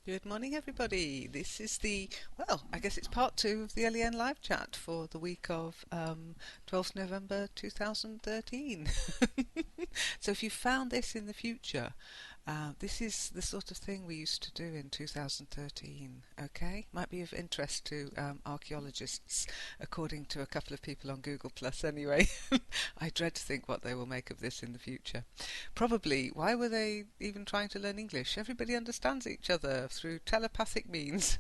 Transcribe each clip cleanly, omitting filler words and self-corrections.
Good morning, everybody. This is I guess it's part two of the LEN live chat for the week of 12th November 2013. So if you found this in the future, this is the sort of thing we used to do in 2013, okay? Might be of interest to archaeologists, according to a couple of people on Google Plus anyway. I dread to think what they will make of this in the future. Probably, why were they even trying to learn English? Everybody understands each other through telepathic means,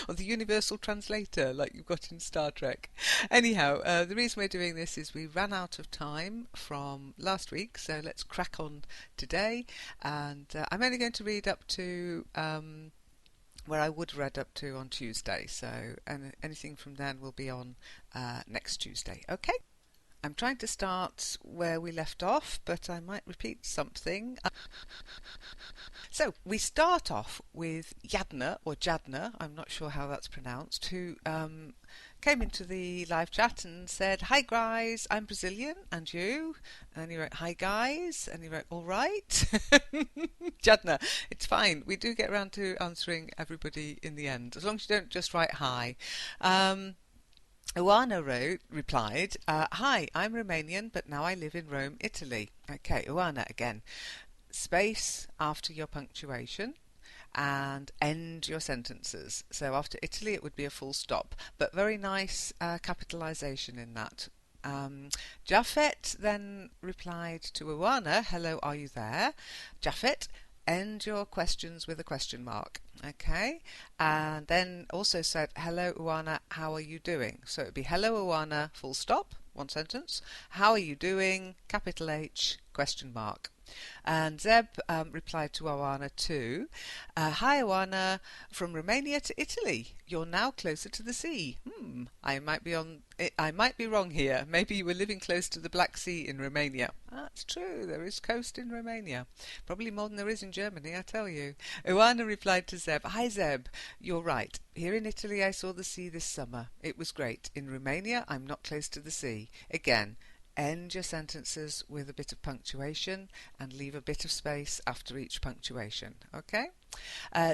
or the universal translator, like you've got in Star Trek. Anyhow, the reason we're doing this is we ran out of time from last week, so let's crack on today. And I'm only going to read up to where I would read up to on Tuesday, so anything from then will be on next Tuesday. Okay? I'm trying to start where we left off, but I might repeat something. So we start off with Yadna, or Jadna, I'm not sure how that's pronounced, who came into the live chat and said, "Hi guys, I'm Brazilian, and you?" And he wrote, "Hi guys," and he wrote, "All right." Jadna, it's fine. We do get around to answering everybody in the end, as long as you don't just write hi. Oana replied, "Hi, I'm Romanian, but now I live in Rome, Italy." Okay, Oana again. Space after your punctuation and end your sentences. So after Italy, it would be a full stop, but very nice capitalization in that. Jafet then replied to Oana, "Hello, are you there?" Jafet, end your questions with a question mark. Okay, and then also said, "Hello, Uwana, how are you doing?" So it would be, "Hello, Uwana, full stop, one sentence. How are you doing? Capital H, question mark." And Zeb replied to Oana too. "Hi, Oana, from Romania to Italy. You're now closer to the sea. I might be wrong here. Maybe you were living close to the Black Sea in Romania." That's true. There is coast in Romania, probably more than there is in Germany, I tell you. Oana replied to Zeb, "Hi, Zeb. You're right. Here in Italy, I saw the sea this summer. It was great. In Romania, I'm not close to the sea." Again, end your sentences with a bit of punctuation and leave a bit of space after each punctuation. Okay?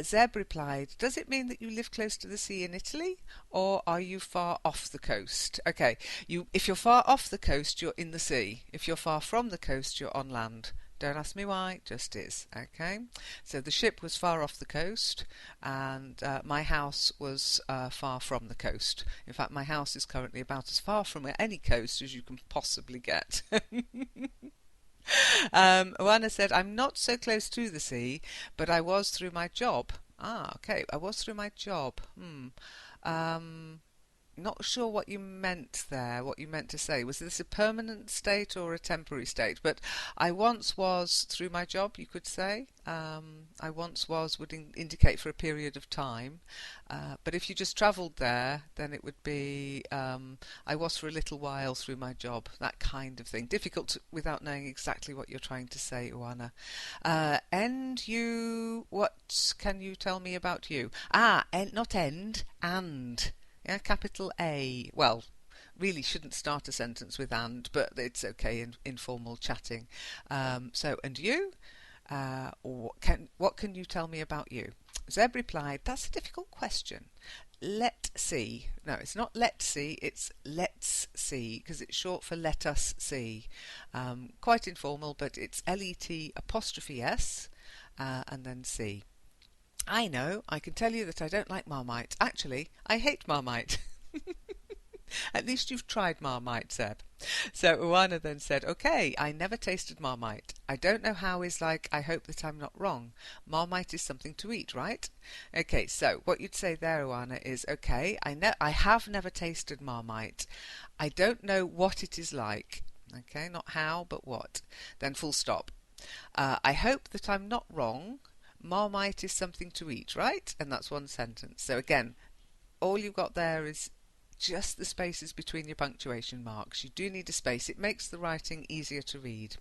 Zeb replied, "Does it mean that you live close to the sea in Italy, or are you far off the coast?" Okay, if you're far off the coast, you're in the sea. If you're far from the coast, you're on land. Don't ask me why, just is. Okay, so the ship was far off the coast, and my house was far from the coast. In fact, my house is currently about as far from any coast as you can possibly get. Oana said, "I'm not so close to the sea, but I was through my job." Ah, okay. I was through my job. Um, Not sure what you meant there, what you meant to say. Was this a permanent state or a temporary state? But I once was through my job, you could say. I once was would indicate for a period of time. But if you just travelled there, then it would be I was for a little while through my job, that kind of thing. Difficult without knowing exactly what you're trying to say, Oana. And you, what can you tell me about you? Not end, and. Yeah, capital A. Well, really shouldn't start a sentence with "and," but it's okay in informal chatting. And you? What can you tell me about you? Zeb replied, "That's a difficult question. Let's see." No, it's not "let's see," it's "let's see," because it's short for "let us see." Quite informal, but it's LET apostrophe S and then C. "I know. I can tell you that I don't like Marmite. Actually, I hate Marmite." "At least you've tried Marmite, Zeb." So Oana then said, "Okay, I never tasted Marmite. I don't know how is like, I hope that I'm not wrong. Marmite is something to eat, right?" Okay, so what you'd say there, Oana, is, "Okay, I have never tasted Marmite. I don't know what it is like." Okay, not how, but what. Then full stop. "I hope that I'm not wrong. Marmite is something to eat, right?" And that's one sentence. So again, all you've got there is just the spaces between your punctuation marks. You do need a space. It makes the writing easier to read.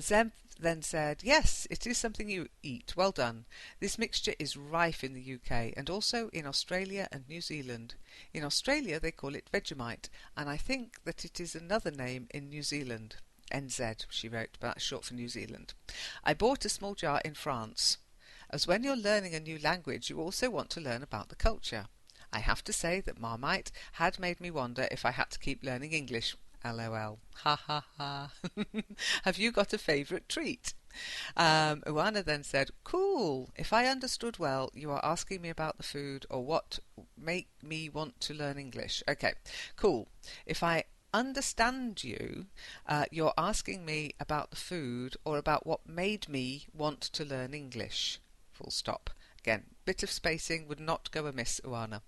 Zeb then said, "Yes, it is something you eat. Well done. This mixture is rife in the UK and also in Australia and New Zealand. In Australia they call it Vegemite, and I think that it is another name in New Zealand." NZ, she wrote, but that's short for New Zealand. "I bought a small jar in France." as when you're learning a new language, you also want to learn about the culture. I have to say that Marmite had made me wonder if I had to keep learning English. LOL. Ha ha ha. Have you got a favourite treat? Uwana then said, cool. If I understood well, you are asking me about the food or what make me want to learn English. Okay, cool. If I understand you, you're asking me about the food or about what made me want to learn English. Full stop. Again, bit of spacing would not go amiss, Uwana.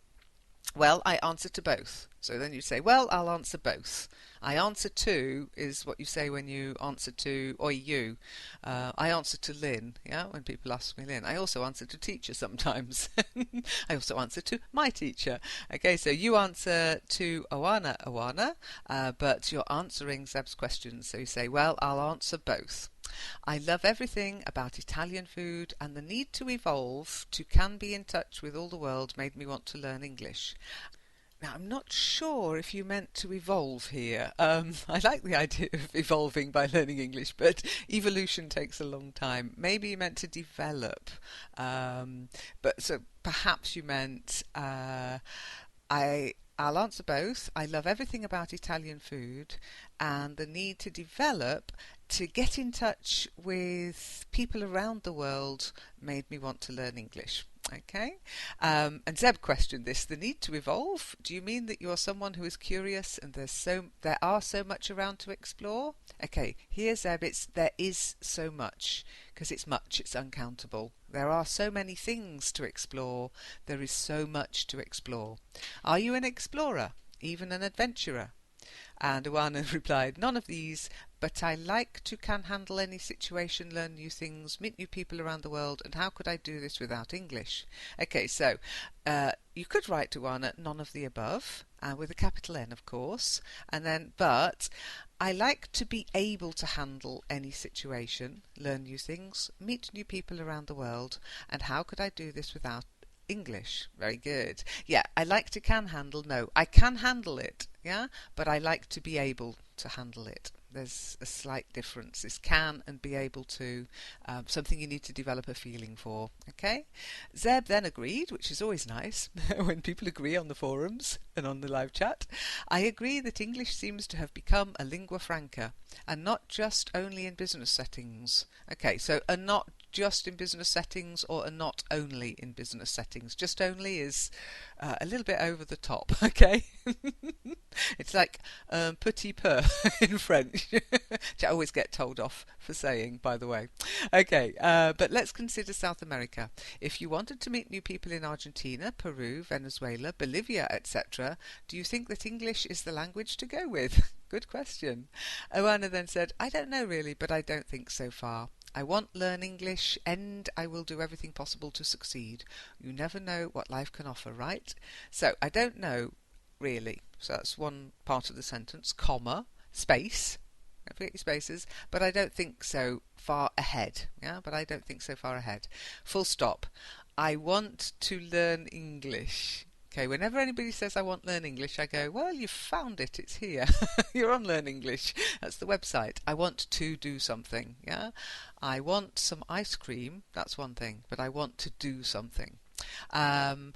Well, I answer to both. So then you say, well, I'll answer both. I answer to is what you say when you answer to oi you. I answer to Lynn, yeah, when people ask me Lynn. I also answer to teacher sometimes. I also answer to my teacher. Okay, so you answer to Awana, but you're answering Zeb's questions. So you say, well, I'll answer both. I love everything about Italian food, and the need to evolve to can be in touch with all the world made me want to learn English. Now, I'm not sure if you meant to evolve here. I like the idea of evolving by learning English, but evolution takes a long time. Maybe you meant to develop. But so perhaps you meant I'll answer both. I love everything about Italian food, and the need to develop to get in touch with people around the world made me want to learn English. Okay, and Zeb questioned this: the need to evolve. Do you mean that you're someone who is curious and there are so much around to explore? Okay, here Zeb, there is so much because it's uncountable. There are so many things to explore. There is so much to explore. Are you an explorer, even an adventurer? And Uwana replied, none of these, but I like to can handle any situation, learn new things, meet new people around the world, and how could I do this without English? Okay, so you could write to Uwana, none of the above, with a capital N, of course, and then, but I like to be able to handle any situation, learn new things, meet new people around the world, and how could I do this without English? Very good. Yeah, I like to can handle. No, I can handle it. Yeah, but I like to be able to handle it. There's a slight difference. It's can and be able to, something you need to develop a feeling for. Okay? Zeb then agreed, which is always nice when people agree on the forums and on the live chat. I agree that English seems to have become a lingua franca, and not just only in business settings. Okay, so a not just in business settings or a not only in business settings. Just only is a little bit over the top, okay? It's like petit peu in French, which I always get told off for saying, by the way. Okay, but let's consider South America. If you wanted to meet new people in Argentina, Peru, Venezuela, Bolivia, etc., do you think that English is the language to go with? Good question. Oana then said, I don't know really, but I don't think so far. I want to learn English, and I will do everything possible to succeed. You never know what life can offer, right? So, I don't know, really. So that's one part of the sentence, comma, space. Don't forget your spaces. But I don't think so far ahead. Yeah, but I don't think so far ahead. Full stop. I want to learn English. Okay, whenever anybody says I want to learn English, I go, well, you found it, it's here. You're on Learn English. That's the website. I want to do something, yeah? I want some ice cream, that's one thing, but I want to do something. And,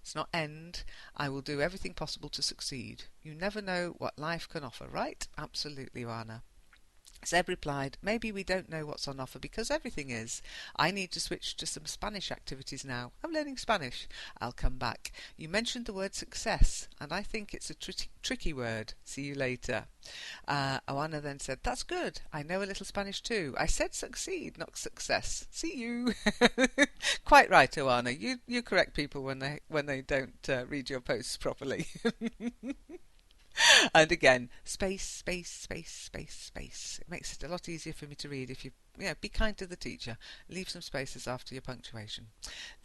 it's not end, I will do everything possible to succeed. You never know what life can offer, right? Absolutely, Joanna. Zeb replied, maybe we don't know what's on offer because everything is. I need to switch to some Spanish activities now. I'm learning Spanish. I'll come back. You mentioned the word success, and I think it's a tricky word. See you later. Oana then said, that's good. I know a little Spanish too. I said succeed, not success. See you. Quite right, Oana. You correct people when they don't read your posts properly. And again, space, space, space, space, space. It makes it a lot easier for me to read if you, be kind to the teacher. Leave some spaces after your punctuation.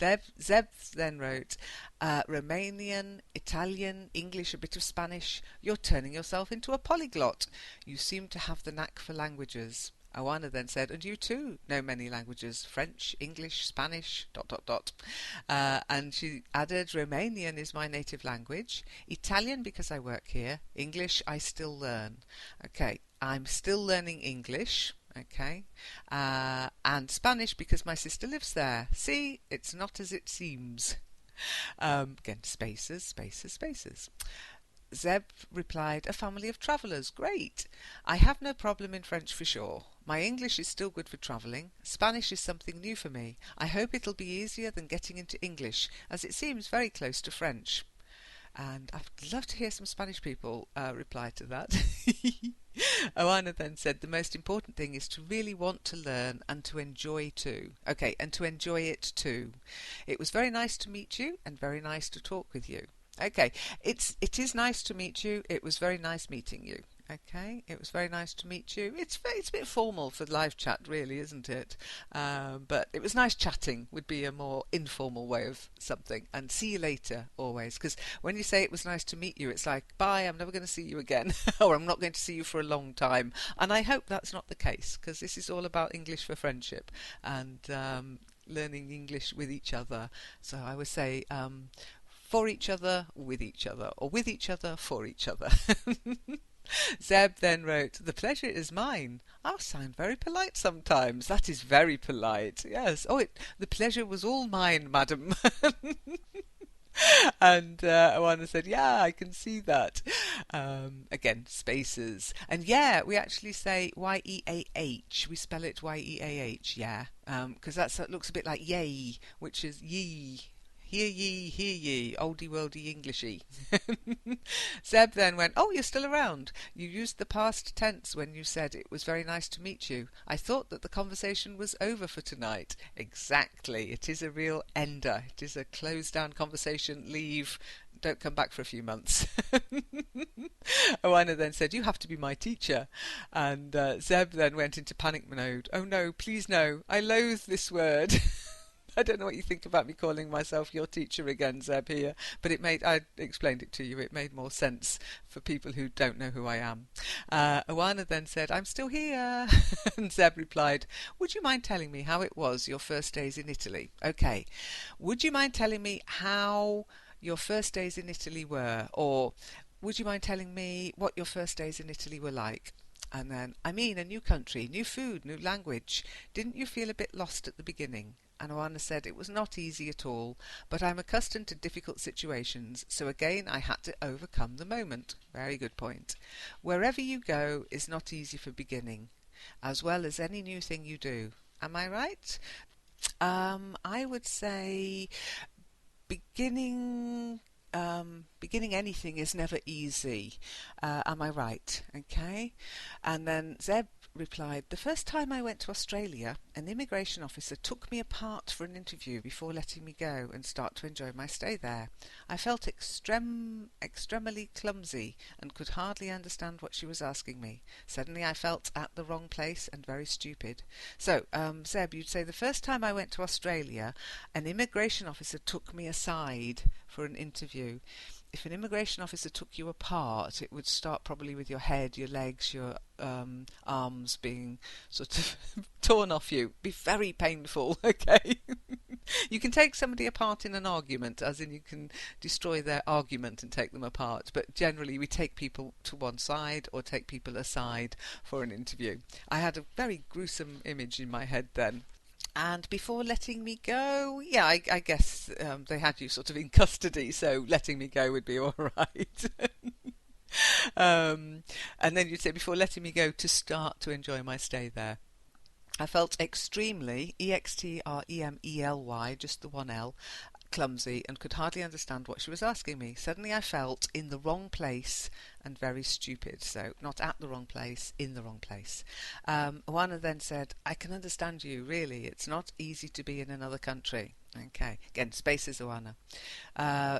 Zeb then wrote, Romanian, Italian, English, a bit of Spanish. You're turning yourself into a polyglot. You seem to have the knack for languages. Oana then said, and you too know many languages, French, English, Spanish, ... And she added, Romanian is my native language, Italian because I work here, English I still learn. Okay, I'm still learning English. Okay, and Spanish because my sister lives there. See, it's not as it seems. Again, spaces, spaces, spaces. Zeb replied, a family of travellers. Great. I have no problem in French for sure. My English is still good for travelling. Spanish is something new for me. I hope it'll be easier than getting into English, as it seems very close to French. And I'd love to hear some Spanish people reply to that. Oana then said the most important thing is to really want to learn and to enjoy too. Okay, and to enjoy it too. It was very nice to meet you and very nice to talk with you. Okay, it is nice to meet you. It was very nice meeting you. Okay, it was very nice to meet you. It's a bit formal for live chat, really, isn't it? But it was nice chatting would be a more informal way of something. And see you later, always. Because when you say it was nice to meet you, it's like, bye, I'm never going to see you again. Or I'm not going to see you for a long time. And I hope that's not the case, because this is all about English for friendship and learning English with each other. So I would say for each other, with each other, or with each other, for each other. Zeb then wrote, the pleasure is mine. I sound very polite sometimes. That is very polite. Yes. Oh, the pleasure was all mine, madam. And Oana said, yeah, I can see that. Again, spaces. And yeah, we actually say Y-E-A-H. We spell it Y-E-A-H, yeah. Because that looks a bit like yay, which is ye. Hear ye, oldie worldy Englishy. Zeb then went, oh, you're still around. You used the past tense when you said it was very nice to meet you. I thought that the conversation was over for tonight. Exactly. It is a real ender. It is a closed down conversation. Leave. Don't come back for a few months. Oana then said, you have to be my teacher. And Zeb then went into panic mode. Oh no, please no. I loathe this word. I don't know what you think about me calling myself your teacher again, Zeb, here, but I explained it to you. It made more sense for people who don't know who I am. Oana then said, I'm still here. And Zeb replied, would you mind telling me how it was your first days in Italy? Okay. Would you mind telling me how your first days in Italy were? Or would you mind telling me what your first days in Italy were like? And then, I mean, a new country, new food, new language. Didn't you feel a bit lost at the beginning? And Oana said, it was not easy at all, but I'm accustomed to difficult situations, so again I had to overcome the moment. Very good point. Wherever you go is not easy for beginning, as well as any new thing you do. Am I right? I would say beginning anything is never easy. Am I right? Okay. And then Zeb replied, the first time I went to Australia, an immigration officer took me apart for an interview before letting me go and start to enjoy my stay there. I felt extremely clumsy and could hardly understand what she was asking me. Suddenly I felt at the wrong place and very stupid. So, Zeb, you'd say the first time I went to Australia, an immigration officer took me aside for an interview. If an immigration officer took you apart, it would start probably with your head, your legs, your arms being sort of torn off you. Be very painful, okay? You can take somebody apart in an argument, as in you can destroy their argument and take them apart, but generally we take people to one side or take people aside for an interview. I had a very gruesome image in my head then. And before letting me go, yeah, I guess they had you sort of in custody, so letting me go would be all right. And then you'd say before letting me go to start to enjoy my stay there. I felt extremely, extremely, just the one L, clumsy and could hardly understand what she was asking me. Suddenly I felt in the wrong place and very stupid. So not at the wrong place, in the wrong place. Oana then said, I can understand you, really. It's not easy to be in another country. Okay, again, spaces Oana.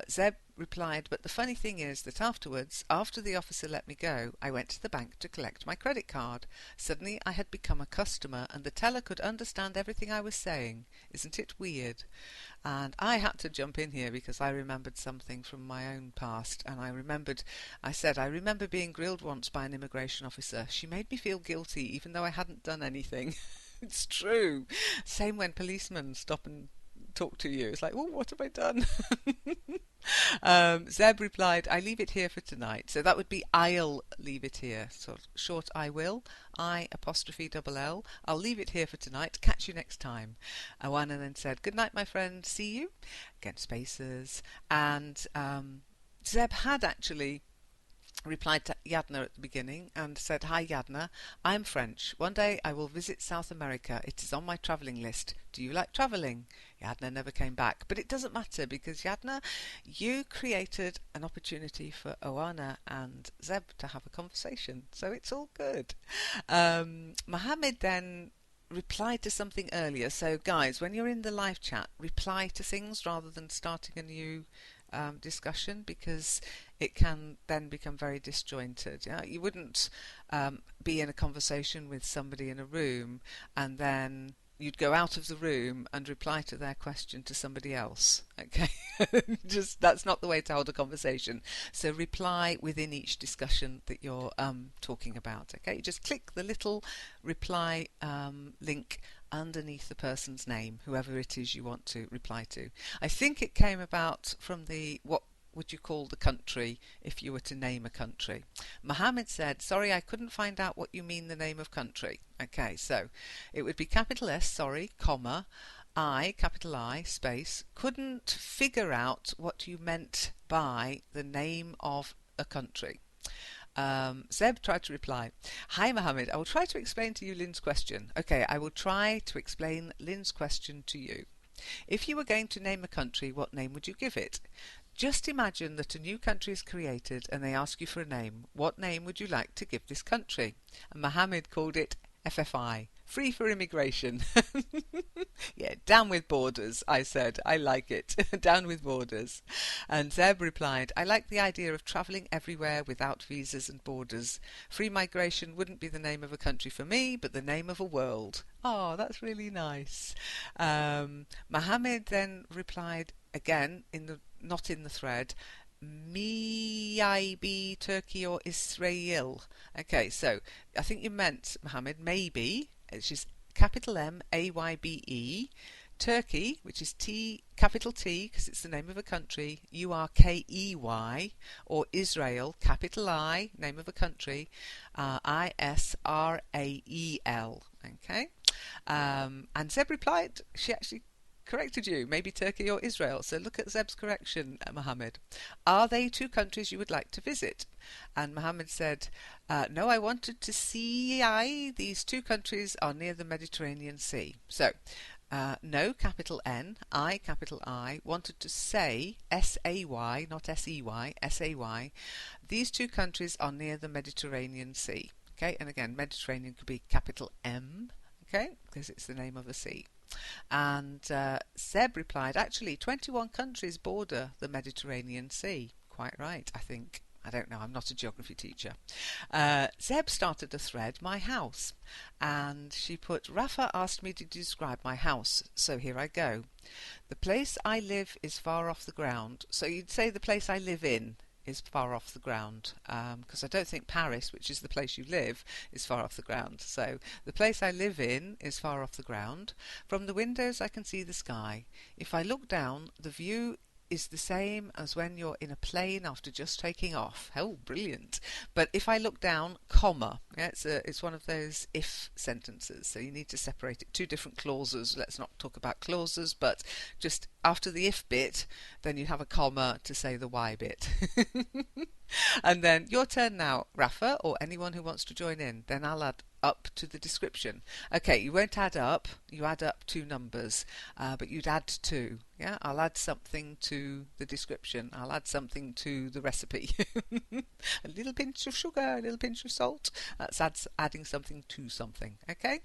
Zeb replied, but the funny thing is that afterwards, after the officer let me go, I went to the bank to collect my credit card. Suddenly I had become a customer and the teller could understand everything I was saying. Isn't it weird? And I had to jump in here because I remembered something from my own past, and I remember being grilled once by an immigration officer. She made me feel guilty even though I hadn't done anything. It's true. Same when policemen stop and talk to you. It's like, oh, what have I done? Zeb replied, I leave it here for tonight. So that would be I'll leave it here. So short I will. I apostrophe double L. I'll leave it here for tonight. Catch you next time. Oana then said, good night, my friend. See you. Again, spaces. And Zeb had actually replied to Yadna at the beginning and said, hi Yadna, I'm French. One day I will visit South America. It is on my travelling list. Do you like travelling? Yadna never came back. But it doesn't matter because Yadna, you created an opportunity for Oana and Zeb to have a conversation. So it's all good. Mohammed then replied to something earlier. So guys, when you're in the live chat, reply to things rather than starting a new discussion, because it can then become very disjointed. Yeah? You wouldn't be in a conversation with somebody in a room and then you'd go out of the room and reply to their question to somebody else. Okay, just that's not the way to hold a conversation. So reply within each discussion that you're talking about. Okay, just click the little reply link underneath the person's name, whoever it is you want to reply to. I think it came about from the what would you call the country if you were to name a country. Mohammed said, sorry, I couldn't find out what you mean the name of country. Okay, so it would be capital S, sorry, comma, I, capital I, space, couldn't figure out what you meant by the name of a country. Zeb tried to reply, hi Mohammed, I will try to explain to you Lynn's question. Okay, I will try to explain Lynn's question to you. If you were going to name a country, what name would you give it? Just imagine that a new country is created and they ask you for a name. What name would you like to give this country? And Mohammed called it FFI, free for immigration. Yeah, down with borders, I said. I like it. Down with borders. And Zeb replied, I like the idea of travelling everywhere without visas and borders. Free migration wouldn't be the name of a country for me, but the name of a world. Oh, that's really nice. Mohammed then replied, again, not in the thread, maybe Turkey or Israel. Okay, so I think you meant, Mohammed, maybe, which is capital M-A-Y-B-E, Turkey, which is capital T, because it's the name of a country, U-R-K-E-Y, or Israel, capital I, name of a country, I-S-R-A-E-L. Okay, and Zeb replied, she actually corrected you, maybe Turkey or Israel. So look at Zeb's correction, Mohammed. Are they two countries you would like to visit? And Mohammed said, no, I wanted to see these two countries are near the Mediterranean Sea. So no, capital N, I, capital I, wanted to say S-A-Y, not S-E-Y, S-A-Y. These two countries are near the Mediterranean Sea. Okay, and again, Mediterranean could be capital M, okay, because it's the name of a sea. And Zeb replied, actually, 21 countries border the Mediterranean Sea. Quite right, I think. I don't know, I'm not a geography teacher. Zeb started a thread, my house. And she put, Rafa asked me to describe my house, so here I go. The place I live is far off the ground. So you'd say the place I live in is far off the ground, because I don't think Paris, which is the place you live, is far off the ground. So the place I live in is far off the ground. From the windows I can see the sky. If I look down, the view is the same as when you're in a plane after just taking off. Oh, brilliant. But if I look down, comma, yeah, it's one of those if sentences, so you need to separate it. Two different clauses. Let's not talk about clauses, but just after the if bit, then you have a comma to say the why bit. And then your turn now, Rafa, or anyone who wants to join in. Then I'll add up to the description. Okay, you won't add up, you add up two numbers, but you'd add two. Yeah, I'll add something to the description, I'll add something to the recipe. A little pinch of sugar, a little pinch of salt, that's adding something to something. Okay,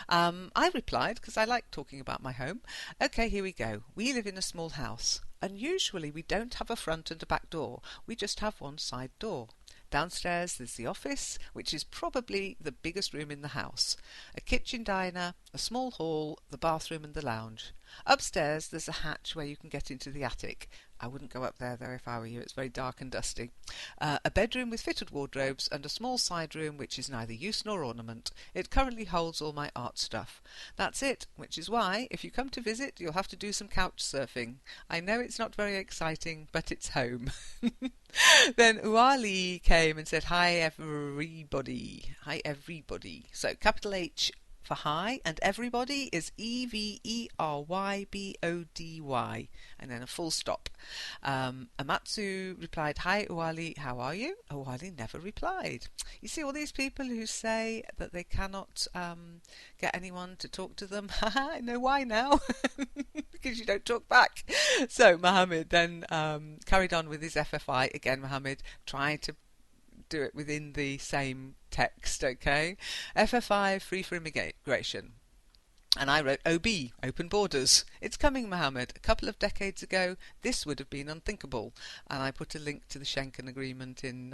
I replied because I like talking about my home. Okay, here we go. We live in a small house. Unusually, we don't have a front and a back door, we just have one side door. Downstairs there's the office, which is probably the biggest room in the house, a kitchen diner, a small hall, the bathroom and the lounge. Upstairs there's a hatch where you can get into the attic. I wouldn't go up there though if I were you, it's very dark and dusty. A bedroom with fitted wardrobes and a small side room which is neither use nor ornament. It currently holds all my art stuff. That's it, which is why, if you come to visit, you'll have to do some couch surfing. I know it's not very exciting, but it's home. Then Uali came and said, "Hi everybody." Hi everybody. So capital H for hi, and everybody is EVERYBODY, and then a full stop. Amatsu replied, "Hi Uali, how are you?" Uali never replied. You see all these people who say that they cannot get anyone to talk to them. I know why now. Because you don't talk back. So Mohammed then carried on with his FFI. Again, Mohammed trying to do it within the same text, okay? FFI, free for immigration. And I wrote OB, open borders. It's coming, Mohammed. A couple of decades ago, this would have been unthinkable. And I put a link to the Schengen Agreement in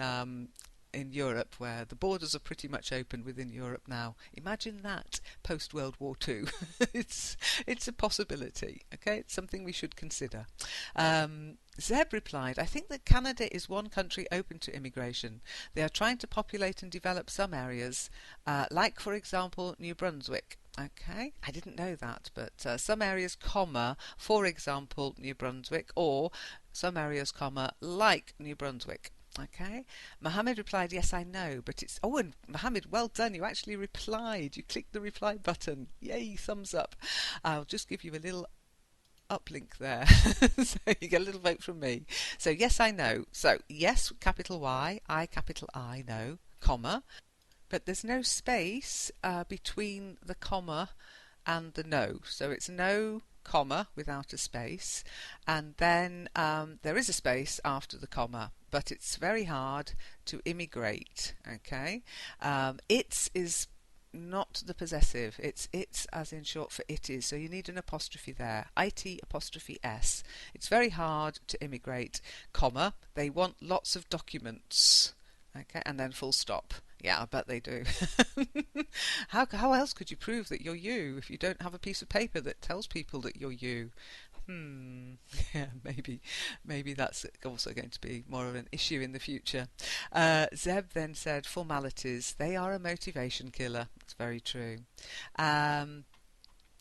Europe, where the borders are pretty much open within Europe now. Imagine that post World War II. it's a possibility. Okay, it's something we should consider. Zeb replied, "I think that Canada is one country open to immigration. They are trying to populate and develop some areas, like for example New Brunswick." Okay, I didn't know that, but some areas, comma, for example New Brunswick, or some areas, comma, like New Brunswick. Okay. Mohammed replied, "Yes, I know, but it's..." Oh, and Mohammed, well done. You actually replied. You clicked the reply button. Yay, thumbs up. I'll just give you a little uplink there. So you get a little vote from me. So, yes, I know. So, yes, capital Y, I, capital I, no, comma. But there's no space between the comma and the no. So it's no, comma, without a space, and then there is a space after the comma, but it's very hard to immigrate. Okay, it's is not the possessive, it's as in short for it is, so you need an apostrophe there, it apostrophe s. It's very hard to immigrate, comma, they want lots of documents. Okay, and then full stop. Yeah, I bet they do. How else could you prove that you're you if you don't have a piece of paper that tells people that you're you? Yeah, maybe that's also going to be more of an issue in the future. Zeb then said, "Formalities, they are a motivation killer." It's very true.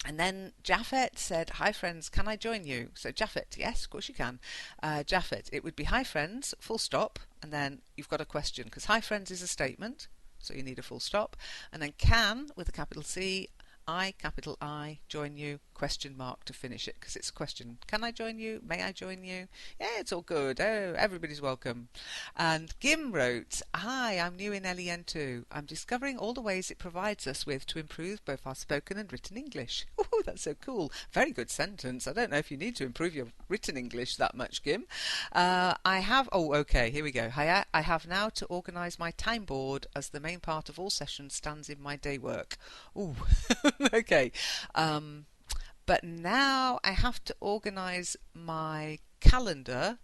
And then Japhet said, "Hi friends, can I join you?" So Japhet, yes, of course you can. Japhet, it would be "Hi friends," full stop, and then you've got a question, because "Hi friends" is a statement, so you need a full stop, and then "can" with a capital C, I, capital I, join you, question mark to finish it, because it's a question. Can I join you? May I join you? Yeah, it's all good. Oh, everybody's welcome. And Guim wrote, "Hi, I'm new in LEN 2. I'm discovering all the ways it provides us with to improve both our spoken and written English." Oh, that's so cool. Very good sentence. I don't know if you need to improve your written English that much, Guim. Okay, here we go. I have now to organise my time board as the main part of all sessions stands in my day work. Ooh. Okay, but now I have to organise my calendar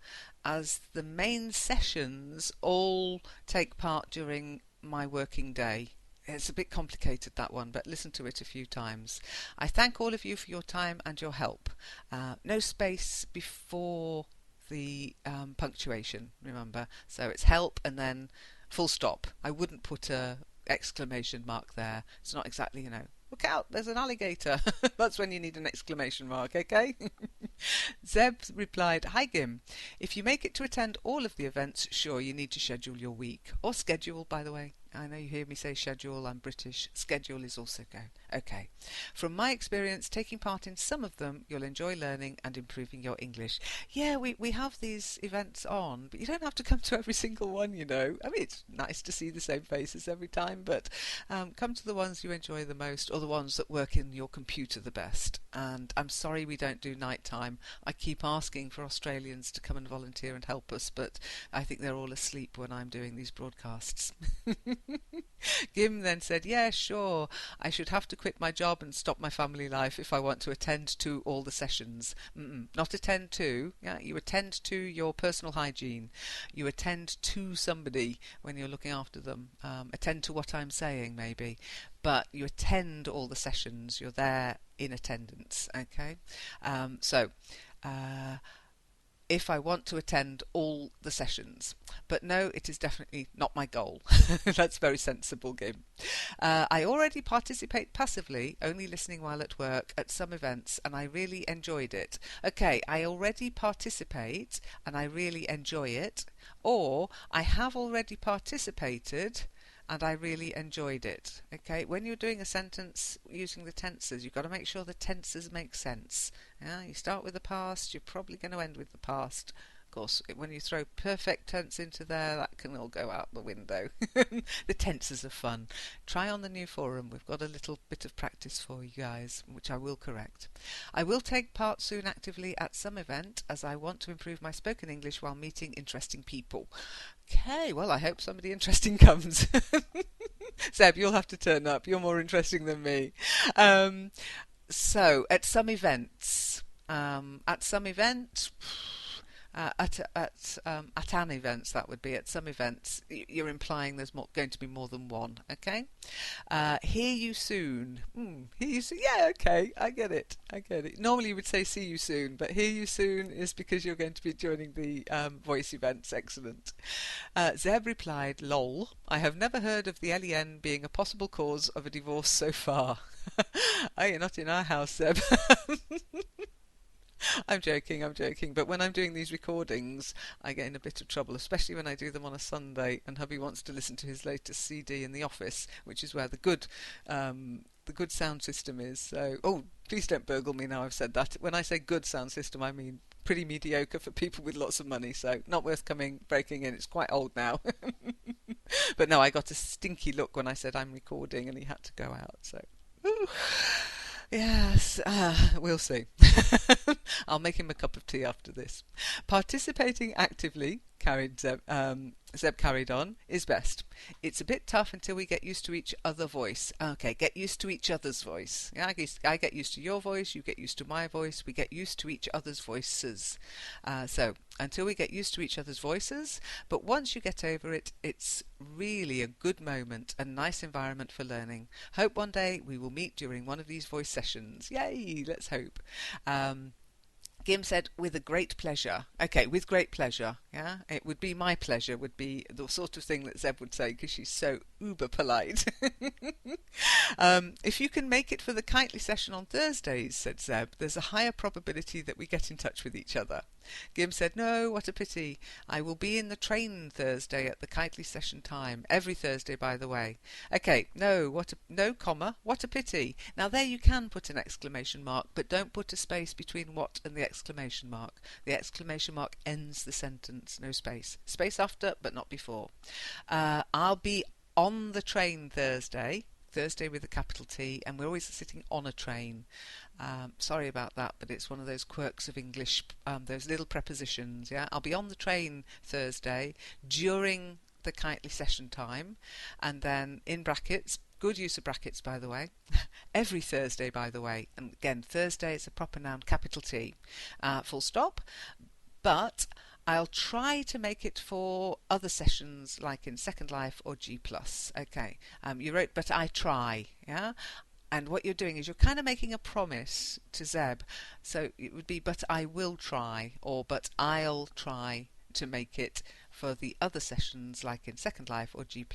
as the main sessions all take part during my working day. It's a bit complicated, that one, but listen to it a few times. I thank all of you for your time and your help. No space before the punctuation, remember. So it's help and then full stop. I wouldn't put a exclamation mark there. It's not exactly, look out, there's an alligator. That's when you need an exclamation mark, okay? Zeb replied, "Hi Guim. If you make it to attend all of the events, sure, you need to schedule your week." Or schedule, by the way. I know you hear me say schedule, I'm British. Schedule is also go. Okay. "From my experience taking part in some of them, you'll enjoy learning and improving your English." Yeah, we have these events on, but you don't have to come to every single one, I mean, it's nice to see the same faces every time, but come to the ones you enjoy the most, or the ones that work in your computer the best. And I'm sorry we don't do night time. I keep asking for Australians to come and volunteer and help us, but I think they're all asleep when I'm doing these broadcasts. Guim then said, yeah, sure, I should have to quit my job and stop my family life if I want to attend to all the sessions. Not attend to, yeah, you attend to your personal hygiene. You attend to somebody when you're looking after them. Attend to what I'm saying, maybe. But you attend all the sessions. You're there in attendance, okay? So, if I want to attend all the sessions. But no, it is definitely not my goal. That's very sensible, Guim. I already participate passively, only listening while at work, at some events, and I really enjoyed it. Okay, I already participate, and I really enjoy it. Or, I have already participated, and I really enjoyed it. Okay, when you're doing a sentence using the tenses, you've got to make sure the tenses make sense. Yeah, you start with the past, you're probably going to end with the past. Of course, when you throw perfect tense into there, that can all go out the window. The tenses are fun. Try on the new forum. We've got a little bit of practice for you guys, which I will correct. I will take part soon actively at some event, as I want to improve my spoken English while meeting interesting people. Okay, well, I hope somebody interesting comes. Seb, you'll have to turn up. You're more interesting than me. So, at some events, at some event, at an event, that would be at some events, you're implying there's going to be more than one. Okay. Hear you soon. Hear you soon. Yeah. Okay. I get it. I get it. Normally you would say see you soon, but hear you soon is because you're going to be joining the voice events. Excellent. Zeb replied, "Lol. I have never heard of the LEN being a possible cause of a divorce so far." Oh, you're not in our house, Zeb. I'm joking, I'm joking. But when I'm doing these recordings, I get in a bit of trouble, especially when I do them on a Sunday and hubby wants to listen to his latest CD in the office, which is where the good sound system is. So, oh, please don't burgle me now I've said that. When I say good sound system, I mean pretty mediocre for people with lots of money, so not worth breaking in. It's quite old now. But no, I got a stinky look when I said I'm recording and he had to go out, so... Ooh. Yes, we'll see. I'll make him a cup of tea after this. Participating actively, Zeb carried on, is best. It's a bit tough until we get used to each other voice. Okay, get used to each other's voice. Yeah, I get used to your voice, you get used to my voice, we get used to each other's voices. So, until we get used to each other's voices, but once you get over it, it's really a good moment and nice environment for learning. Hope one day we will meet during one of these voice sessions. Yay, let's hope. Guim said, with a great pleasure. Okay, with great pleasure, yeah? It would be my pleasure, would be the sort of thing that Zeb would say, because she's so uber polite. If you can make it for the Kitely session on Thursdays, said Zeb, there's a higher probability that we get in touch with each other. Guim said, no, what a pity. I will be in the train Thursday at the Kitely session time. Every Thursday, by the way. Okay, no, comma, what a pity. Now there you can put an exclamation mark, but don't put a space between what and the exclamation mark. The exclamation mark ends the sentence, no space. Space after, but not before. I'll be on the train Thursday with a capital T, and we're always sitting on a train. Sorry about that, but it's one of those quirks of English, those little prepositions, yeah? I'll be on the train Thursday during the Kitely session time, and then in brackets, good use of brackets, by the way, every Thursday, by the way, and again, Thursday is a proper noun, capital T, full stop, but I'll try to make it for other sessions like in Second Life or G+. Okay, you wrote, but I try, yeah? And what you're doing is you're kind of making a promise to Zeb. So it would be, but I will try, or but I'll try to make it for the other sessions like in Second Life or G+.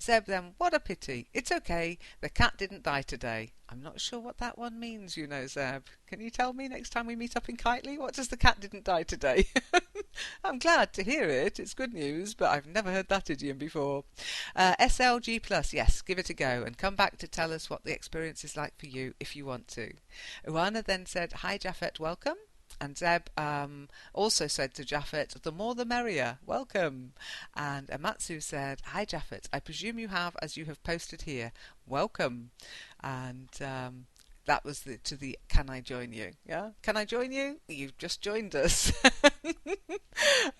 Zeb then, what a pity. It's okay, the cat didn't die today. I'm not sure what that one means, you know, Zeb. Can you tell me next time we meet up in Kitely? What does the cat didn't die today? I'm glad to hear it. It's good news, but I've never heard that idiom before. SLG+, yes, give it a go and come back to tell us what the experience is like for you if you want to. Uwana then said, hi Japhet, welcome. And Zeb also said to Japhet, the more the merrier, welcome. And Amatsu said, hi Japhet, I presume you have as you have posted here, welcome. And that was the can I join you? Yeah, can I join you? You've just joined us.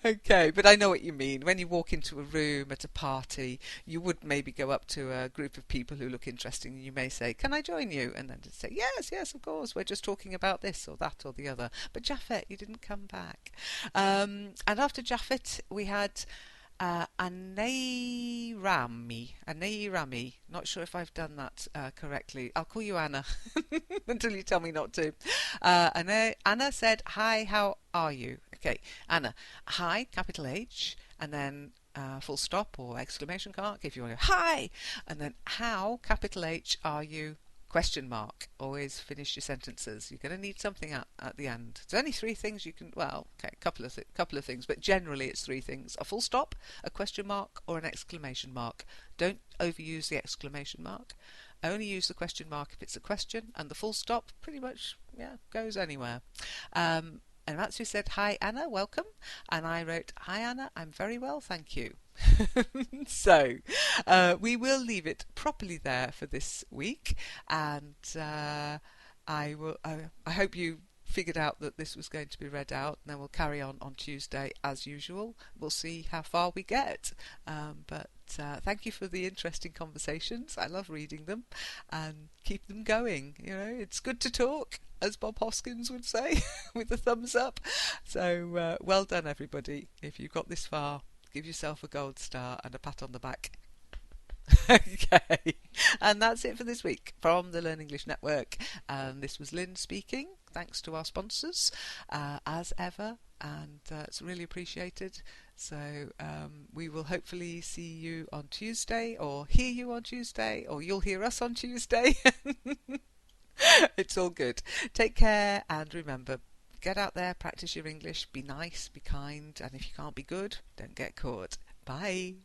Okay, but I know what you mean. When you walk into a room at a party, you would maybe go up to a group of people who look interesting, and you may say, "Can I join you?" And then just say, "Yes, yes, of course. We're just talking about this or that or the other." But Japhet, you didn't come back. And after Japhet, we had Anairami. Not sure if I've done that correctly. I'll call you Anna until you tell me not to. Anna said, "Hi, how are you?" Okay, Anna. Hi, capital H, and then full stop or exclamation mark if you want to. Hi, and then how, capital H, are you? Question mark. Always finish your sentences. You're going to need something at the end. There's only three things you can. Well, okay, couple of things, but generally it's three things: a full stop, a question mark, or an exclamation mark. Don't overuse the exclamation mark. Only use the question mark if it's a question, and the full stop pretty much goes anywhere. And Matsu said, "Hi Anna, welcome," and I wrote, "Hi Anna, I'm very well, thank you." So we will leave it properly there for this week, and I will. I hope you figured out that this was going to be read out, and then we'll carry on Tuesday as usual. We'll see how far we get, but thank you for the interesting conversations. I love reading them, and keep them going. You know, it's good to talk, as Bob Hoskins would say, with a thumbs up. So well done, everybody. If you've got this far, give yourself a gold star and a pat on the back. Okay, and that's it for this week from the Learn English Network. And this was Lynn speaking. Thanks to our sponsors, as ever, and it's really appreciated. So we will hopefully see you on Tuesday, or hear you on Tuesday, or you'll hear us on Tuesday. It's all good. Take care, and remember, get out there, practice your English, be nice, be kind, and if you can't be good, don't get caught. Bye.